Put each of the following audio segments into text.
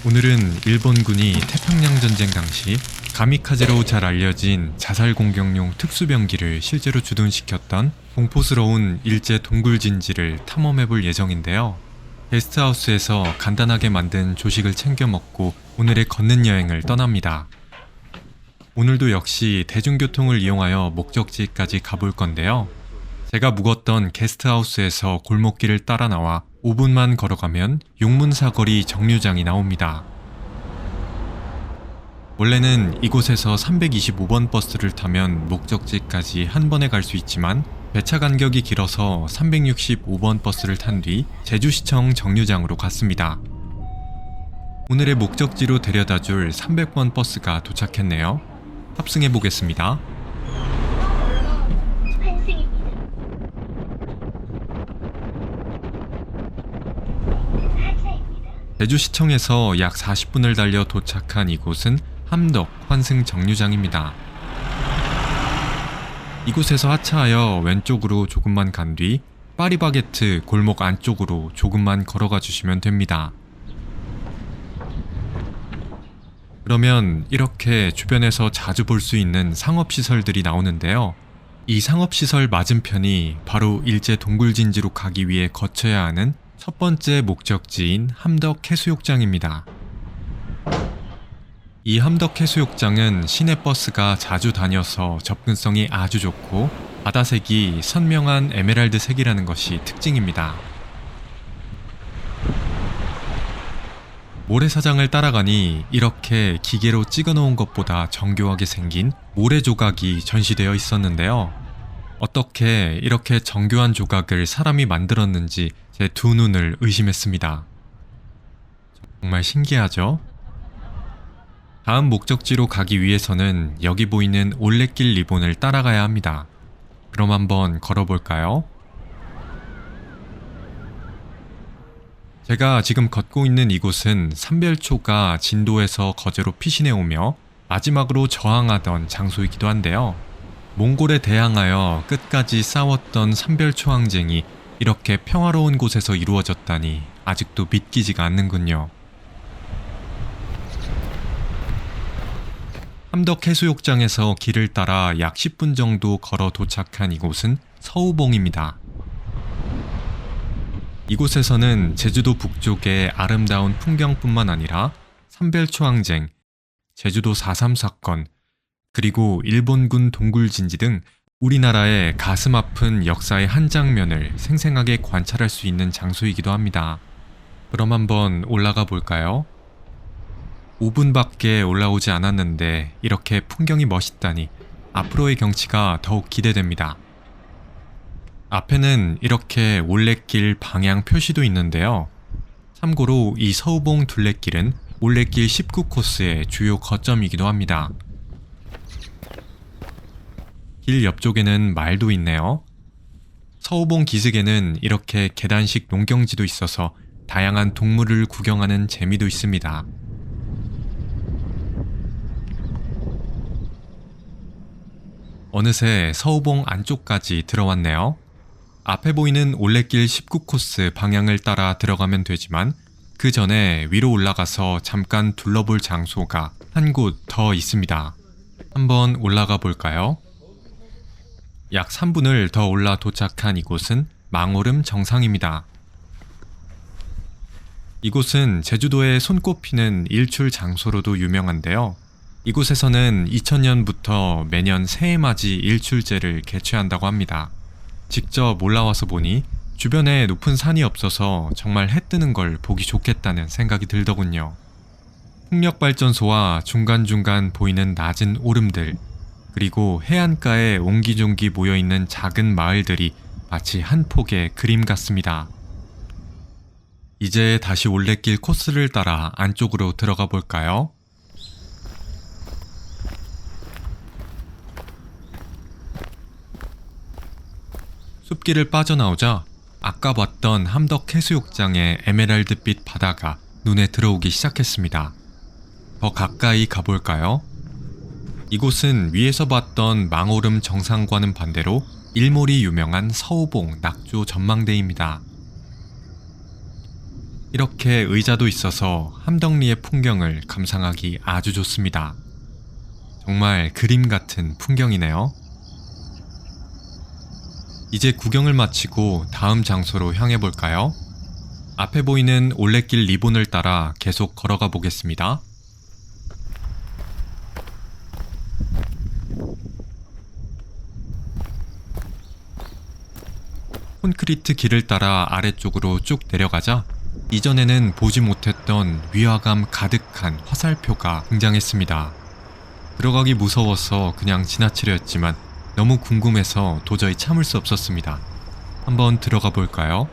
오늘은 일본군이 태평양 전쟁 당시 가미카제로 잘 알려진 자살 공격용 특수병기를 실제로 주둔시켰던 공포스러운 일제 동굴진지를 탐험해볼 예정인데요. 게스트하우스에서 간단하게 만든 조식을 챙겨 먹고 오늘의 걷는 여행을 떠납니다. 오늘도 역시 대중교통을 이용하여 목적지까지 가볼 건데요. 제가 묵었던 게스트하우스에서 골목길을 따라 나와 5분만 걸어가면 용문사거리 정류장이 나옵니다. 원래는 이곳에서 325번 버스를 타면 목적지까지 한 번에 갈 수 있지만 배차 간격이 길어서 365번 버스를 탄 뒤 제주시청 정류장으로 갔습니다. 오늘의 목적지로 데려다줄 300번 버스가 도착했네요. 탑승해 보겠습니다. 제주시청에서 약 40분을 달려 도착한 이곳은 함덕 환승 정류장입니다. 이곳에서 하차하여 왼쪽으로 조금만 간 뒤 파리바게트 골목 안쪽으로 조금만 걸어가 주시면 됩니다. 그러면 이렇게 주변에서 자주 볼 수 있는 상업시설들이 나오는데요. 이 상업시설 맞은편이 바로 일제 동굴진지로 가기 위해 거쳐야 하는 첫 번째 목적지인 함덕 해수욕장입니다. 이 함덕 해수욕장은 시내버스가 자주 다녀서 접근성이 아주 좋고 바다색이 선명한 에메랄드 색이라는 것이 특징입니다. 모래사장을 따라가니 이렇게 기계로 찍어놓은 것보다 정교하게 생긴 모래 조각이 전시되어 있었는데요. 어떻게 이렇게 정교한 조각을 사람이 만들었는지 제 두 눈을 의심했습니다. 정말 신기하죠? 다음 목적지로 가기 위해서는 여기 보이는 올레길 리본을 따라가야 합니다. 그럼 한번 걸어볼까요? 제가 지금 걷고 있는 이곳은 삼별초가 진도에서 거제로 피신해 오며 마지막으로 저항하던 장소이기도 한데요. 몽골에 대항하여 끝까지 싸웠던 삼별초 항쟁이 이렇게 평화로운 곳에서 이루어졌다니 아직도 믿기지가 않는군요. 함덕 해수욕장에서 길을 따라 약 10분 정도 걸어 도착한 이곳은 서우봉입니다. 이곳에서는 제주도 북쪽의 아름다운 풍경뿐만 아니라 삼별초 항쟁, 제주도 4.3 사건, 그리고 일본군 동굴진지 등 우리나라의 가슴 아픈 역사의 한 장면을 생생하게 관찰할 수 있는 장소이기도 합니다. 그럼 한번 올라가 볼까요? 5분밖에 올라오지 않았는데 이렇게 풍경이 멋있다니 앞으로의 경치가 더욱 기대됩니다. 앞에는 이렇게 올레길 방향 표시도 있는데요. 참고로 이 서우봉 둘레길은 올레길 19코스의 주요 거점이기도 합니다. 길 옆쪽에는 말도 있네요. 서우봉 기슭에는 이렇게 계단식 농경지도 있어서 다양한 동물을 구경하는 재미도 있습니다. 어느새 서우봉 안쪽까지 들어왔네요. 앞에 보이는 올레길 19코스 방향을 따라 들어가면 되지만 그 전에 위로 올라가서 잠깐 둘러볼 장소가 한 곳 더 있습니다. 한번 올라가 볼까요? 약 3분을 더 올라 도착한 이곳은 망오름 정상입니다. 이곳은 제주도의 손꼽히는 일출 장소로도 유명한데요. 이곳에서는 2000년부터 매년 새해맞이 일출제를 개최한다고 합니다. 직접 올라와서 보니 주변에 높은 산이 없어서 정말 해 뜨는 걸 보기 좋겠다는 생각이 들더군요. 풍력발전소와 중간중간 보이는 낮은 오름들, 그리고 해안가에 옹기종기 모여있는 작은 마을들이 마치 한 폭의 그림 같습니다. 이제 다시 올레길 코스를 따라 안쪽으로 들어가 볼까요? 숲길을 빠져나오자 아까 봤던 함덕 해수욕장의 에메랄드빛 바다가 눈에 들어오기 시작했습니다. 더 가까이 가볼까요? 이곳은 위에서 봤던 망오름 정상과는 반대로 일몰이 유명한 서우봉 낙조 전망대입니다. 이렇게 의자도 있어서 함덕리의 풍경을 감상하기 아주 좋습니다. 정말 그림 같은 풍경이네요. 이제 구경을 마치고 다음 장소로 향해 볼까요? 앞에 보이는 올레길 리본을 따라 계속 걸어가 보겠습니다. 콘크리트 길을 따라 아래쪽으로 쭉 내려가자 이전에는 보지 못했던 위화감 가득한 화살표가 등장했습니다. 들어가기 무서워서 그냥 지나치려 했지만 너무 궁금해서 도저히 참을 수 없었습니다. 한번 들어가 볼까요?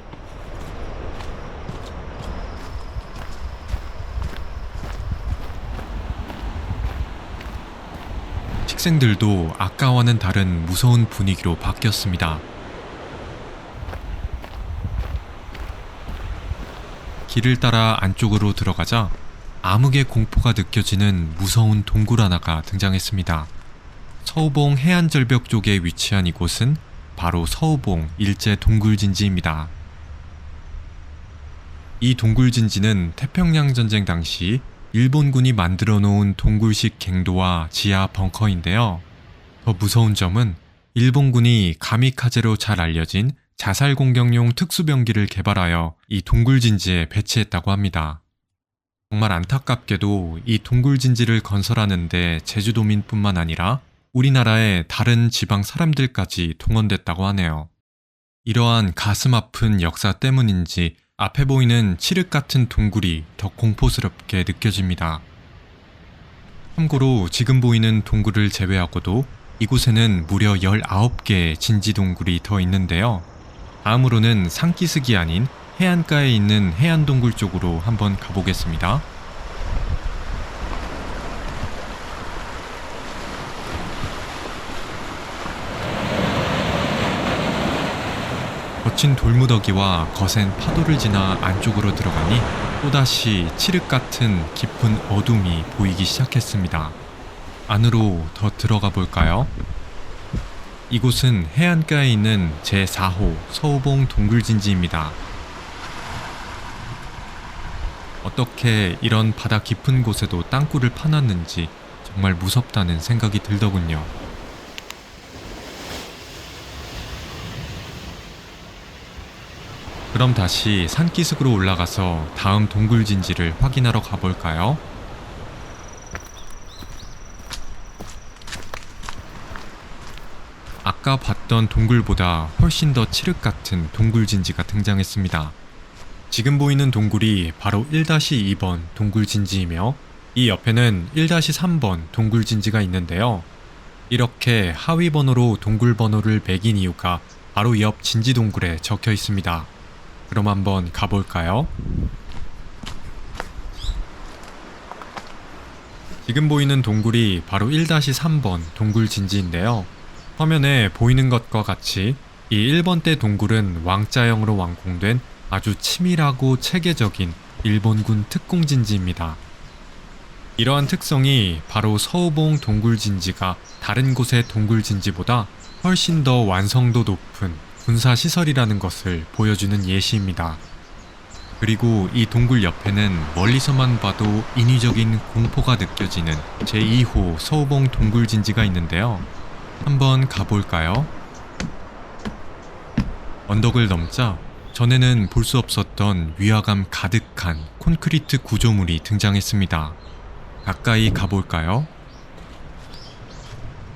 식생들도 아까와는 다른 무서운 분위기로 바뀌었습니다. 길을 따라 안쪽으로 들어가자 암흑의 공포가 느껴지는 무서운 동굴 하나가 등장했습니다. 서우봉 해안절벽 쪽에 위치한 이곳은 바로 서우봉 일제 동굴진지입니다. 이 동굴진지는 태평양 전쟁 당시 일본군이 만들어 놓은 동굴식 갱도와 지하 벙커인데요. 더 무서운 점은 일본군이 가미카제로 잘 알려진 자살 공격용 특수병기를 개발하여 이 동굴진지에 배치했다고 합니다. 정말 안타깝게도 이 동굴진지를 건설하는데 제주도민뿐만 아니라 우리나라의 다른 지방 사람들까지 동원됐다고 하네요. 이러한 가슴 아픈 역사 때문인지 앞에 보이는 칠흑 같은 동굴이 더 공포스럽게 느껴집니다. 참고로 지금 보이는 동굴을 제외하고도 이곳에는 무려 19개의 진지 동굴이 더 있는데요. 다음으로는 산기슭이 아닌 해안가에 있는 해안동굴 쪽으로 한번 가보겠습니다. 거친 돌무더기와 거센 파도를 지나 안쪽으로 들어가니 또다시 칠흑 같은 깊은 어둠이 보이기 시작했습니다. 안으로 더 들어가 볼까요? 이곳은 해안가에 있는 제4호 서우봉 동굴진지입니다. 어떻게 이런 바다 깊은 곳에도 땅굴을 파놨는지 정말 무섭다는 생각이 들더군요. 그럼 다시 산기슭으로 올라가서 다음 동굴진지를 확인하러 가볼까요? 아까 봤던 동굴보다 훨씬 더 칠흑 같은 동굴진지가 등장했습니다. 지금 보이는 동굴이 바로 1-2번 동굴진지이며 이 옆에는 1-3번 동굴진지가 있는데요. 이렇게 하위 번호로 동굴 번호를 매긴 이유가 바로 옆 진지 동굴에 적혀 있습니다. 그럼 한번 가볼까요? 지금 보이는 동굴이 바로 1-3번 동굴진지인데요. 화면에 보이는 것과 같이 이 1번대 동굴은 왕자형으로 완공된 아주 치밀하고 체계적인 일본군 특공진지입니다. 이러한 특성이 바로 서우봉 동굴진지가 다른 곳의 동굴진지보다 훨씬 더 완성도 높은 군사시설이라는 것을 보여주는 예시입니다. 그리고 이 동굴 옆에는 멀리서만 봐도 인위적인 공포가 느껴지는 제2호 서우봉 동굴진지가 있는데요. 한번 가볼까요? 언덕을 넘자 전에는 볼 수 없었던 위화감 가득한 콘크리트 구조물이 등장했습니다. 가까이 가볼까요?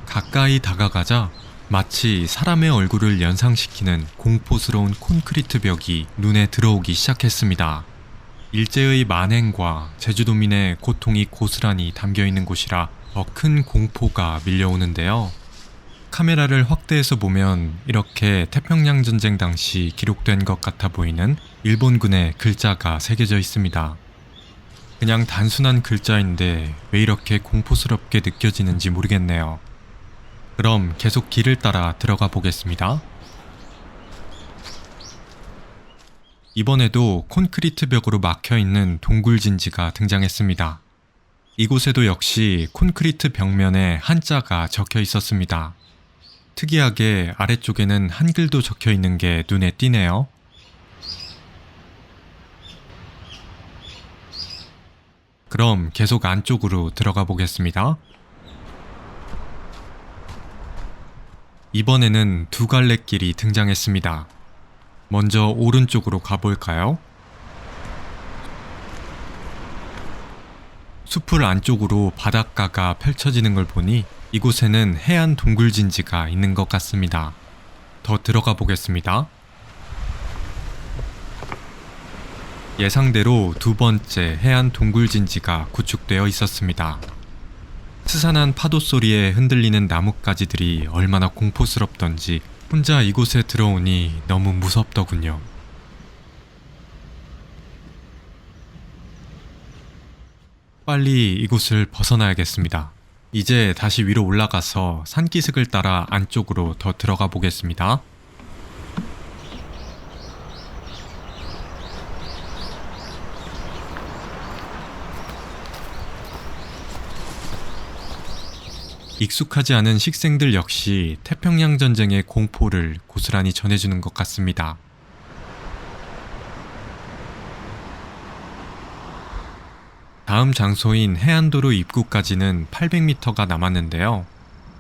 가까이 다가가자 마치 사람의 얼굴을 연상시키는 공포스러운 콘크리트 벽이 눈에 들어오기 시작했습니다. 일제의 만행과 제주도민의 고통이 고스란히 담겨있는 곳이라 더 큰 공포가 밀려오는데요. 카메라를 확대해서 보면 이렇게 태평양 전쟁 당시 기록된 것 같아 보이는 일본군의 글자가 새겨져 있습니다. 그냥 단순한 글자인데 왜 이렇게 공포스럽게 느껴지는지 모르겠네요. 그럼 계속 길을 따라 들어가 보겠습니다. 이번에도 콘크리트 벽으로 막혀있는 동굴진지가 등장했습니다. 이곳에도 역시 콘크리트 벽면에 한자가 적혀 있었습니다. 특이하게 아래쪽에는 한글도 적혀 있는 게 눈에 띄네요. 그럼 계속 안쪽으로 들어가 보겠습니다. 이번에는 두 갈래 길이 등장했습니다. 먼저 오른쪽으로 가볼까요? 숲을 안쪽으로 바닷가가 펼쳐지는 걸 보니 이곳에는 해안 동굴진지가 있는 것 같습니다. 더 들어가 보겠습니다. 예상대로 두 번째 해안 동굴진지가 구축되어 있었습니다. 스산한 파도 소리에 흔들리는 나뭇가지들이 얼마나 공포스럽던지 혼자 이곳에 들어오니 너무 무섭더군요. 빨리 이곳을 벗어나야겠습니다. 이제 다시 위로 올라가서 산기슭을 따라 안쪽으로 더 들어가 보겠습니다. 익숙하지 않은 식생들 역시 태평양 전쟁의 공포를 고스란히 전해주는 것 같습니다. 다음 장소인 해안도로 입구까지는 800m가 남았는데요.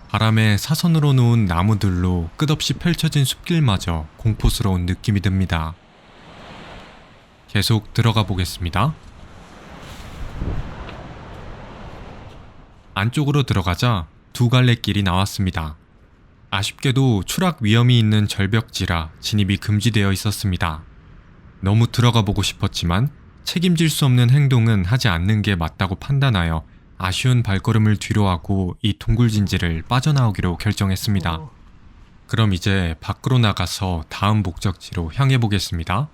바람에 사선으로 놓은 나무들로 끝없이 펼쳐진 숲길마저 공포스러운 느낌이 듭니다. 계속 들어가 보겠습니다. 안쪽으로 들어가자 두 갈래 길이 나왔습니다. 아쉽게도 추락 위험이 있는 절벽지라 진입이 금지되어 있었습니다. 너무 들어가 보고 싶었지만 책임질 수 없는 행동은 하지 않는 게 맞다고 판단하여 아쉬운 발걸음을 뒤로하고 이 동굴진지를 빠져나오기로 결정했습니다. 그럼 이제 밖으로 나가서 다음 목적지로 향해 보겠습니다.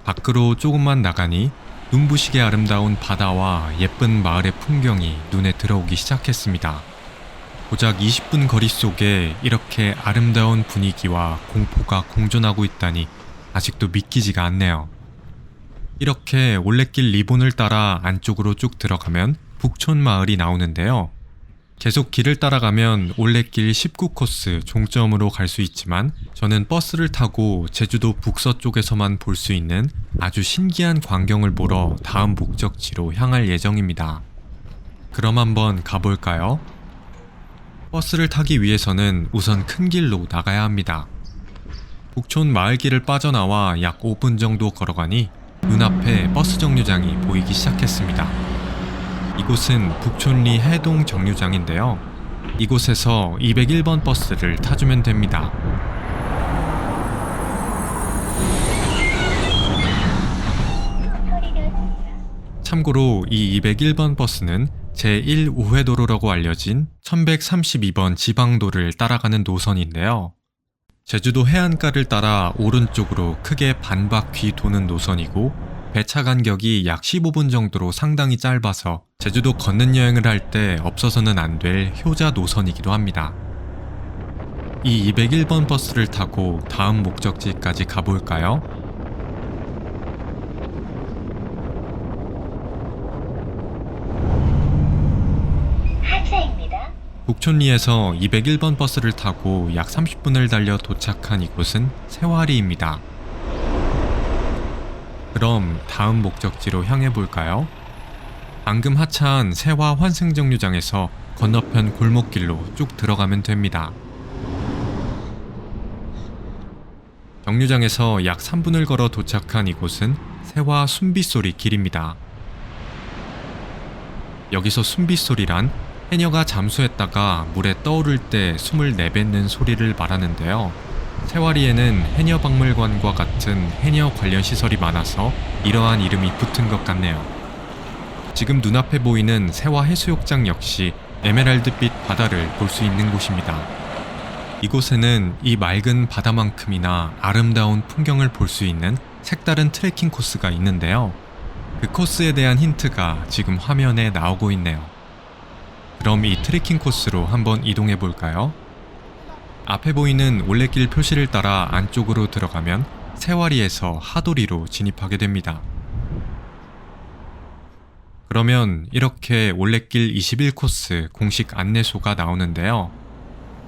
밖으로 조금만 나가니 눈부시게 아름다운 바다와 예쁜 마을의 풍경이 눈에 들어오기 시작했습니다. 고작 20분 거리 속에 이렇게 아름다운 분위기와 공포가 공존하고 있다니 아직도 믿기지가 않네요. 이렇게 올레길 리본을 따라 안쪽으로 쭉 들어가면 북촌 마을이 나오는데요. 계속 길을 따라가면 올레길 19코스 종점으로 갈 수 있지만 저는 버스를 타고 제주도 북서쪽에서만 볼 수 있는 아주 신기한 광경을 보러 다음 목적지로 향할 예정입니다. 그럼 한번 가볼까요? 버스를 타기 위해서는 우선 큰 길로 나가야 합니다. 북촌 마을길을 빠져나와 약 5분 정도 걸어가니 눈앞에 버스 정류장이 보이기 시작했습니다. 이곳은 북촌리 해동 정류장인데요. 이곳에서 201번 버스를 타주면 됩니다. 참고로 이 201번 버스는 제1우회도로라고 알려진 1132번 지방도를 따라가는 노선인데요. 제주도 해안가를 따라 오른쪽으로 크게 반바퀴 도는 노선이고 배차 간격이 약 15분 정도로 상당히 짧아서 제주도 걷는 여행을 할 때 없어서는 안 될 효자 노선이기도 합니다. 이 201번 버스를 타고 다음 목적지까지 가볼까요? 하차입니다. 북촌리에서 201번 버스를 타고 약 30분을 달려 도착한 이곳은 세화리입니다. 그럼 다음 목적지로 향해 볼까요? 방금 하차한 세화 환승정류장에서 건너편 골목길로 쭉 들어가면 됩니다. 정류장에서 약 3분을 걸어 도착한 이곳은 세화 순빗소리 길입니다. 여기서 순빗소리란 해녀가 잠수했다가 물에 떠오를 때 숨을 내뱉는 소리를 말하는데요. 세화리에는 해녀박물관과 같은 해녀 관련 시설이 많아서 이러한 이름이 붙은 것 같네요. 지금 눈앞에 보이는 세화 해수욕장 역시 에메랄드빛 바다를 볼 수 있는 곳입니다. 이곳에는 이 맑은 바다만큼이나 아름다운 풍경을 볼 수 있는 색다른 트레킹 코스가 있는데요. 그 코스에 대한 힌트가 지금 화면에 나오고 있네요. 그럼 이 트레킹 코스로 한번 이동해 볼까요? 앞에 보이는 올레길 표시를 따라 안쪽으로 들어가면 세화리에서 하도리로 진입하게 됩니다. 그러면 이렇게 올레길 21코스 공식 안내소가 나오는데요.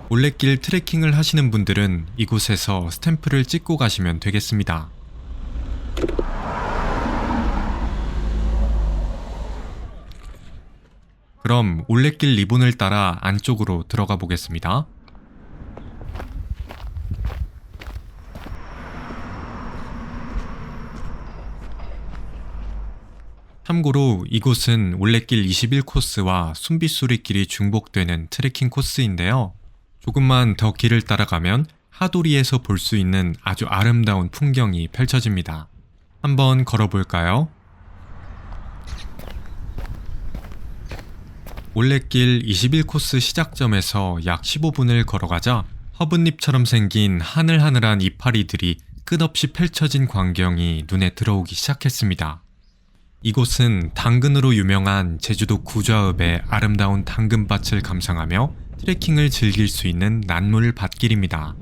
올레길 트레킹을 하시는 분들은 이곳에서 스탬프를 찍고 가시면 되겠습니다. 그럼 올레길 리본을 따라 안쪽으로 들어가 보겠습니다. 참고로 이곳은 올레길 21코스와 순빗소리길이 중복되는 트레킹 코스인데요. 조금만 더 길을 따라가면 하도리에서 볼 수 있는 아주 아름다운 풍경이 펼쳐집니다. 한번 걸어볼까요? 올레길 21코스 시작점에서 약 15분을 걸어가자 허브잎처럼 생긴 하늘하늘한 이파리들이 끝없이 펼쳐진 광경이 눈에 들어오기 시작했습니다. 이곳은 당근으로 유명한 제주도 구좌읍의 아름다운 당근밭을 감상하며 트레킹을 즐길 수 있는 난물밭길입니다.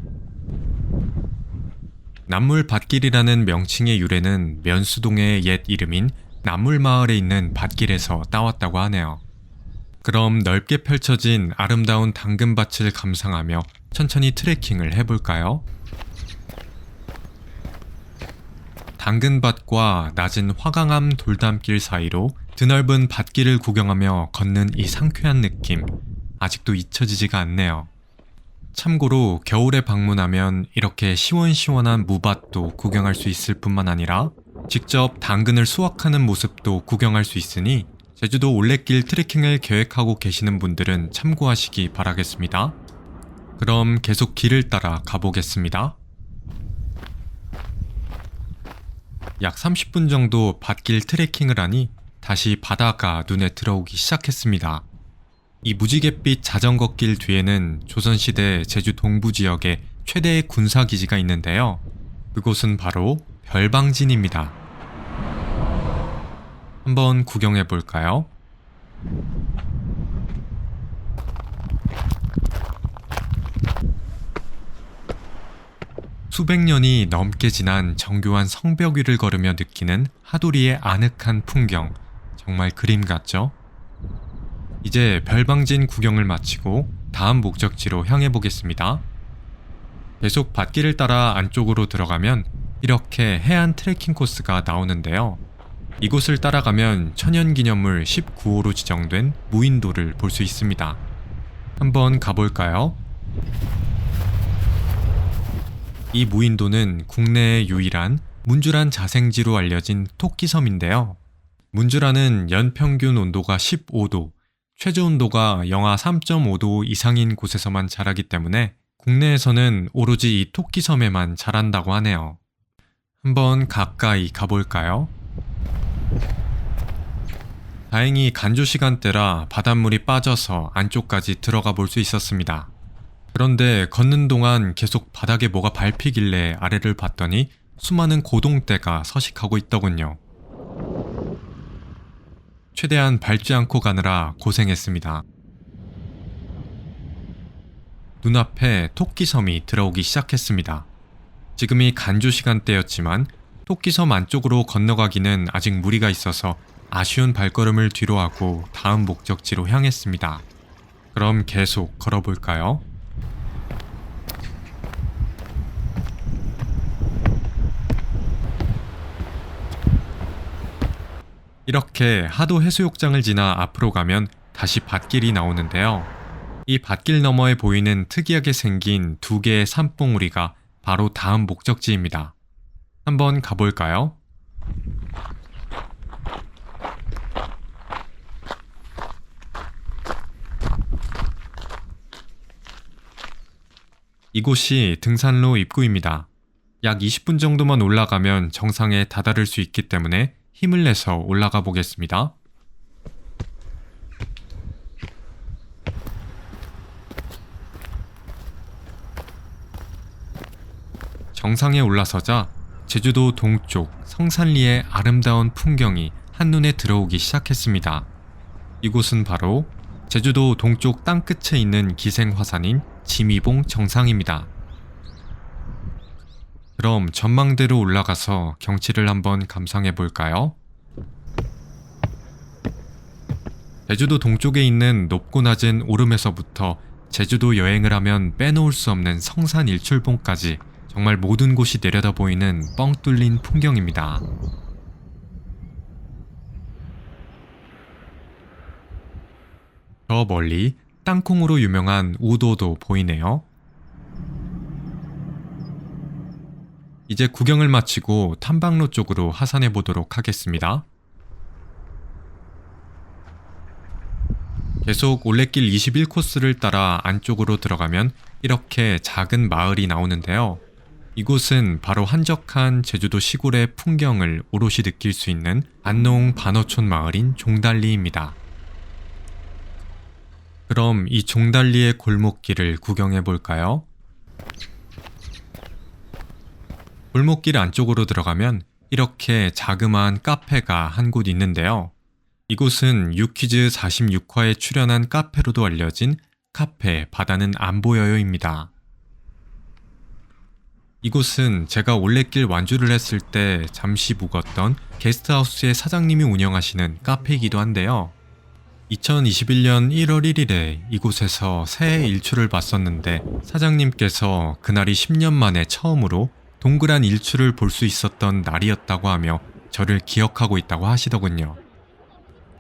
난물밭길이라는 명칭의 유래는 면수동의 옛 이름인 난물마을에 있는 밭길에서 따왔다고 하네요. 그럼 넓게 펼쳐진 아름다운 당근밭을 감상하며 천천히 트레킹을 해볼까요? 당근밭과 낮은 화강암 돌담길 사이로 드넓은 밭길을 구경하며 걷는 이 상쾌한 느낌, 아직도 잊혀지지가 않네요. 참고로 겨울에 방문하면 이렇게 시원시원한 무밭도 구경할 수 있을 뿐만 아니라 직접 당근을 수확하는 모습도 구경할 수 있으니 제주도 올레길 트레킹을 계획하고 계시는 분들은 참고하시기 바라겠습니다. 그럼 계속 길을 따라 가보겠습니다. 약 30분 정도 밭길 트레킹을 하니 다시 바다가 눈에 들어오기 시작했습니다. 이 무지갯빛 자전거길 뒤에는 조선시대 제주 동부 지역의 최대의 군사기지가 있는데요. 그곳은 바로 별방진입니다. 한번 구경해 볼까요? 수백 년이 넘게 지난 정교한 성벽 위를 걸으며 느끼는 하도리의 아늑한 풍경, 정말 그림 같죠? 이제 별방진 구경을 마치고 다음 목적지로 향해 보겠습니다. 계속 밭길을 따라 안쪽으로 들어가면 이렇게 해안 트레킹 코스가 나오는데요. 이곳을 따라가면 천연기념물 19호로 지정된 무인도를 볼 수 있습니다. 한번 가볼까요? 이 무인도는 국내의 유일한 문주란 자생지로 알려진 토끼섬인데요. 문주란은 연평균 온도가 15도, 최저 온도가 영하 3.5도 이상인 곳에서만 자라기 때문에 국내에서는 오로지 이 토끼섬에만 자란다고 하네요. 한번 가까이 가볼까요? 다행히 간조 시간대라 바닷물이 빠져서 안쪽까지 들어가 볼 수 있었습니다. 그런데 걷는 동안 계속 바닥에 뭐가 밟히길래 아래를 봤더니 수많은 고동떼가 서식하고 있더군요. 최대한 밟지 않고 가느라 고생했습니다. 눈앞에 토끼섬이 들어오기 시작했습니다. 지금이 간조 시간대였지만 토끼섬 안쪽으로 건너가기는 아직 무리가 있어서 아쉬운 발걸음을 뒤로하고 다음 목적지로 향했습니다. 그럼 계속 걸어볼까요? 이렇게 하도 해수욕장을 지나 앞으로 가면 다시 밭길이 나오는데요. 이 밭길 너머에 보이는 특이하게 생긴 두 개의 산봉우리가 바로 다음 목적지입니다. 한번 가볼까요? 이곳이 등산로 입구입니다. 약 20분 정도만 올라가면 정상에 다다를 수 있기 때문에 힘을 내서 올라가 보겠습니다. 정상에 올라서자 제주도 동쪽 성산리의 아름다운 풍경이 한눈에 들어오기 시작했습니다. 이곳은 바로 제주도 동쪽 땅끝에 있는 기생화산인 지미봉 정상입니다. 그럼 전망대로 올라가서 경치를 한번 감상해 볼까요? 제주도 동쪽에 있는 높고 낮은 오름에서부터 제주도 여행을 하면 빼놓을 수 없는 성산 일출봉까지 정말 모든 곳이 내려다 보이는 뻥 뚫린 풍경입니다. 저 멀리 땅콩으로 유명한 우도도 보이네요. 이제 구경을 마치고 탐방로 쪽으로 하산해 보도록 하겠습니다. 계속 올레길 21코스를 따라 안쪽으로 들어가면 이렇게 작은 마을이 나오는데요. 이곳은 바로 한적한 제주도 시골의 풍경을 오롯이 느낄 수 있는 안농 반어촌 마을인 종달리입니다. 그럼 이 종달리의 골목길을 구경해 볼까요? 골목길 안쪽으로 들어가면 이렇게 자그마한 카페가 한 곳 있는데요. 이곳은 유퀴즈 46화에 출연한 카페로도 알려진 카페 바다는 안 보여요입니다. 이곳은 제가 올레길 완주를 했을 때 잠시 묵었던 게스트하우스의 사장님이 운영하시는 카페이기도 한데요. 2021년 1월 1일에 이곳에서 새해 일출을 봤었는데 사장님께서 그날이 10년 만에 처음으로 동그란 일출을 볼 수 있었던 날이었다고 하며 저를 기억하고 있다고 하시더군요.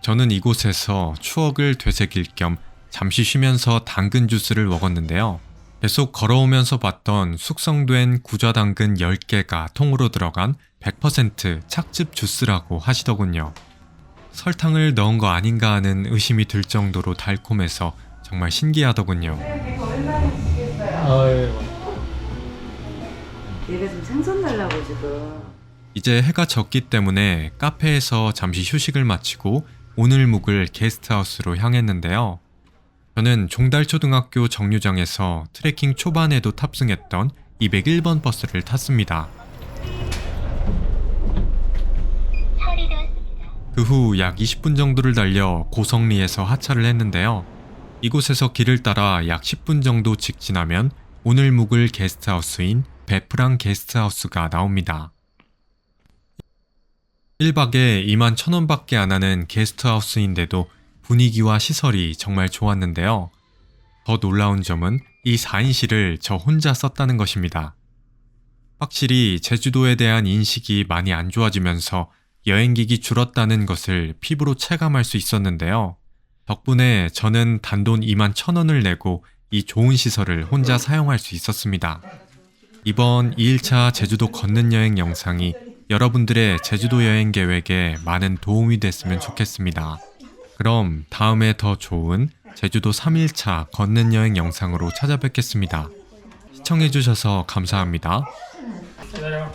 저는 이곳에서 추억을 되새길 겸 잠시 쉬면서 당근 주스를 먹었는데요. 계속 걸어오면서 봤던 숙성된 구좌당근 10개가 통으로 들어간 100% 착즙 주스라고 하시더군요. 설탕을 넣은 거 아닌가 하는 의심이 들 정도로 달콤해서 정말 신기하더군요. 얘가 좀 생선 달라고 지금. 이제 해가 졌기 때문에 카페에서 잠시 휴식을 마치고 오늘 묵을 게스트하우스로 향했는데요. 저는 종달초등학교 정류장에서 트레킹 초반에도 탑승했던 201번 버스를 탔습니다. 그 후 약 20분 정도를 달려 고성리에서 하차를 했는데요. 이곳에서 길을 따라 약 10분 정도 직진하면 오늘 묵을 게스트하우스인 베프랑 게스트하우스가 나옵니다. 1박에 21,000원밖에 안 하는 게스트하우스인데도 분위기와 시설이 정말 좋았는데요. 더 놀라운 점은 이 4인실을 저 혼자 썼다는 것입니다. 확실히 제주도에 대한 인식이 많이 안 좋아지면서 여행객이 줄었다는 것을 피부로 체감할 수 있었는데요. 덕분에 저는 단돈 21,000원을 내고 이 좋은 시설을 혼자 사용할 수 있었습니다. 이번 2일차 제주도 걷는 여행 영상이 여러분들의 제주도 여행 계획에 많은 도움이 됐으면 좋겠습니다. 그럼 다음에 더 좋은 제주도 3일차 걷는 여행 영상으로 찾아뵙겠습니다. 시청해주셔서 감사합니다. 기다려.